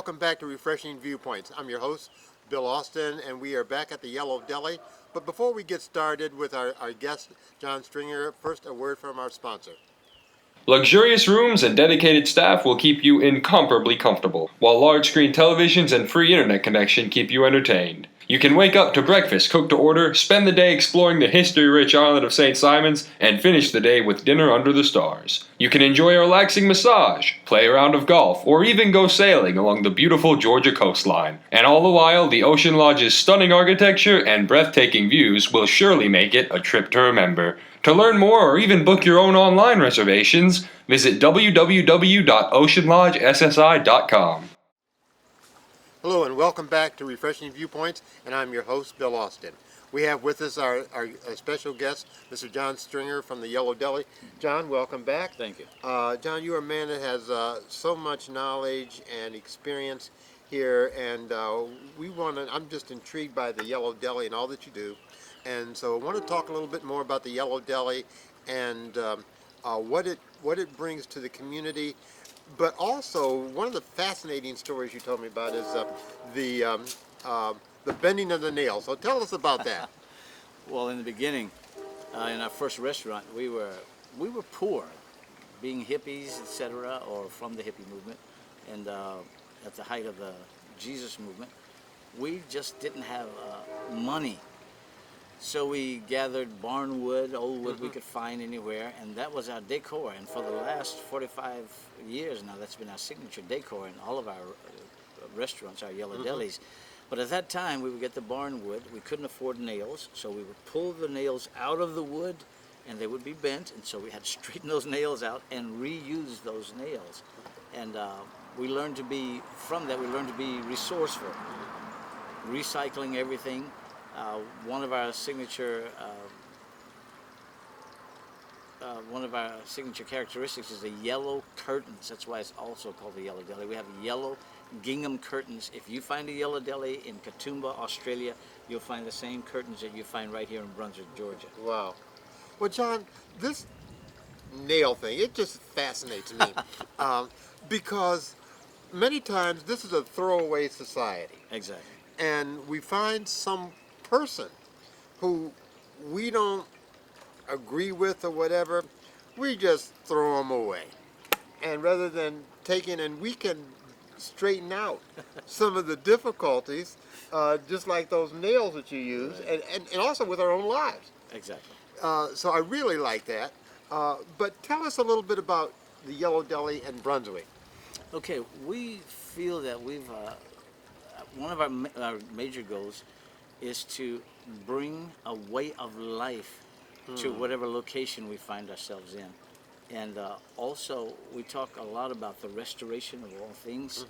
welcome back to Refreshing Viewpoints. I'm your host, Bill Austin, and we are back at the Yellow Deli. But before we get started with our guest, John Stringer, first a word from our sponsor. Luxurious rooms and dedicated staff will keep you incomparably comfortable, while large-screen televisions and free internet connection keep you entertained. You can wake up to breakfast cooked to order, spend the day exploring the history-rich island of St. Simon's, and finish the day with dinner under the stars. You can enjoy a relaxing massage, play a round of golf, or even go sailing along the beautiful Georgia coastline. And all the while, the Ocean Lodge's stunning architecture and breathtaking views will surely make it a trip to remember. To learn more or even book your own online reservations, visit www.oceanlodgessi.com. Hello and welcome back to Refreshing Viewpoints, and I'm your host, Bill Austin. We have with us our special guest, Mr. John Stringer from the Yellow Deli. John, welcome back. Thank you. John, you're a man that has so much knowledge and experience here, and I'm just intrigued by the Yellow Deli and all that you do. And so I want to talk a little bit more about the Yellow Deli and what it brings to the community. But also, one of the fascinating stories you told me about is the bending of the nails. So tell us about that. Well, in the beginning, in our first restaurant, we were poor, being hippies, etc., or from the hippie movement, and at the height of the Jesus movement, we just didn't have money. So we gathered barn wood, old wood we could find anywhere, and that was our decor. And for the last 45 years now, that's been our signature decor in all of our restaurants, our Yellow Delis. But at that time, we would get the barn wood. We couldn't afford nails, so we would pull the nails out of the wood, and they would be bent. And so we had to straighten those nails out and reuse those nails. And we learned to be, from that, we learned to be resourceful, recycling everything. One of our signature characteristics is the yellow curtains. That's why it's also called the Yellow Deli. We have yellow gingham curtains. If you find a Yellow Deli in Katoomba, Australia, you'll find the same curtains that you find right here in Brunswick, Georgia. Wow. Well, John, this nail thing, it just fascinates me because many times this is a throwaway society. Exactly. And we find some person who we don't agree with or whatever, we just throw them away. And rather than taking, and we can straighten out some of the difficulties, just like those nails that you use, right. and also with our own lives. Exactly. So I really like that. But tell us a little bit about the Yellow Deli and Brunswick. Okay, we feel that we've, one of our major goals is to bring a way of life to whatever location we find ourselves in. And also, we talk a lot about the restoration of all things.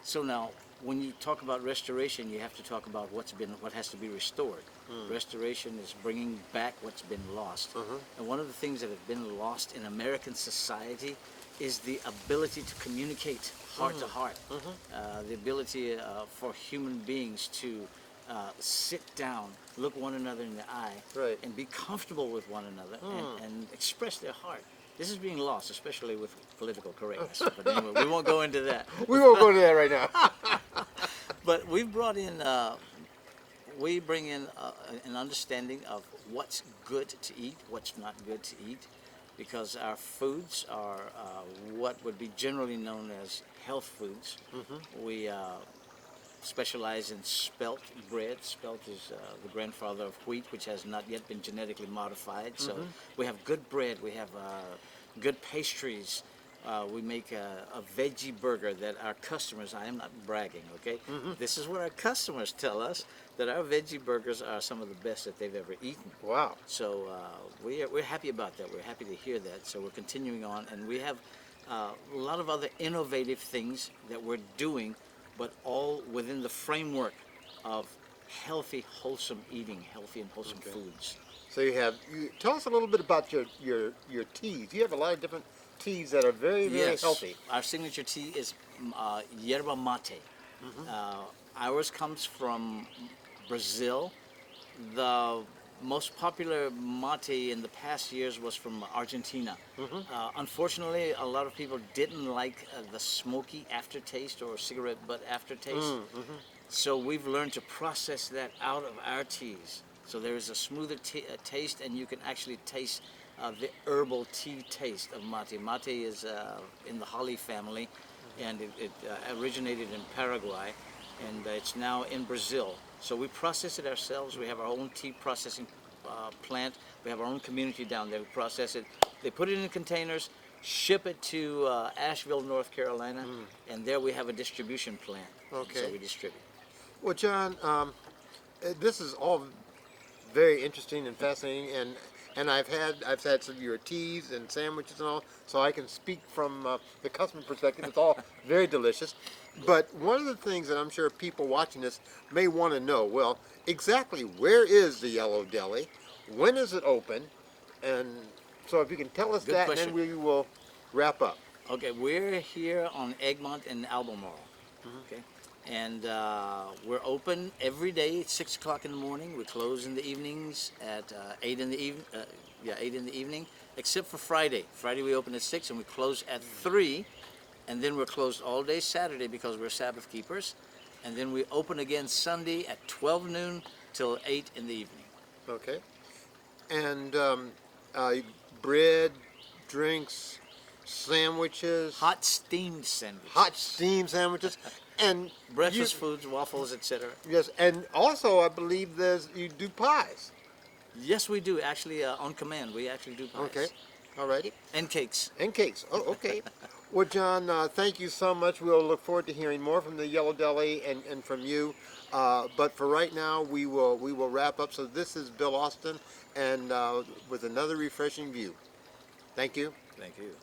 So now, when you talk about restoration, you have to talk about what has to be restored. Restoration is bringing back what's been lost. And one of the things that have been lost in American society is the ability to communicate heart to heart. The ability for human beings to sit down, look one another in the eye, right. and be comfortable with one another and express their heart. This is being lost, especially with political correctness. But anyway, we won't go into that. We won't go into that right now. But we bring in an understanding of what's good to eat, what's not good to eat, because our foods are what would be generally known as health foods. We specialize in spelt bread. Spelt is the grandfather of wheat, which has not yet been genetically modified. So we have good bread, we have good pastries. We make a veggie burger that our customers, I am not bragging, okay? This is what our customers tell us, that our veggie burgers are some of the best that they've ever eaten. Wow. So we're happy about that. We're happy to hear that. So we're continuing on, and we have a lot of other innovative things that we're doing, but all within the framework of healthy, wholesome eating, healthy and wholesome foods. So tell us a little bit about your teas. You have a lot of different teas that are very, very healthy. Our signature tea is yerba mate. Ours comes from Brazil. The most popular mate in the past years was from Argentina. Unfortunately, a lot of people didn't like the smoky aftertaste or cigarette butt aftertaste. So we've learned to process that out of our teas. So there is a smoother taste, and you can actually taste the herbal tea taste of mate. Mate is in the holly family, and it originated in Paraguay, and it's now in Brazil. So we process it ourselves. We have our own tea processing plant. We have our own community down there who process it. They put it in containers, ship it to Asheville, North Carolina, and there we have a distribution plant. Okay. So we distribute. Well, John, this is all very interesting and fascinating, and I've had some of your teas and sandwiches and all, so I can speak from the customer perspective. It's all very delicious. But one of the things that I'm sure people watching this may want to know, well, exactly where is the Yellow Deli? When is it open? And so if you can tell us Good that, question. and then we will wrap up. Okay, we're here on Egmont and Albemarle. Okay, and we're open every day at 6 o'clock in the morning. We close in the evenings at 8 in the evening. 8 in the evening, except for Friday. Friday we open at 6 and we close at 3, and then we're closed all day Saturday because we're Sabbath keepers, and then we open again Sunday at 12 noon till 8 in the evening. Okay. And bread, drinks, sandwiches, Hot steamed sandwiches. hot steam sandwiches, and breakfast foods, waffles, etc. Yes, and also I believe you do pies. Yes, we do. Actually, on command, we actually do pies. Okay, all righty. And cakes. And cakes. Oh, okay. Well, John, thank you so much. We'll look forward to hearing more from the Yellow Deli and from you. But for right now, we will wrap up. So this is Bill Austin, and with another refreshing view. Thank you. Thank you.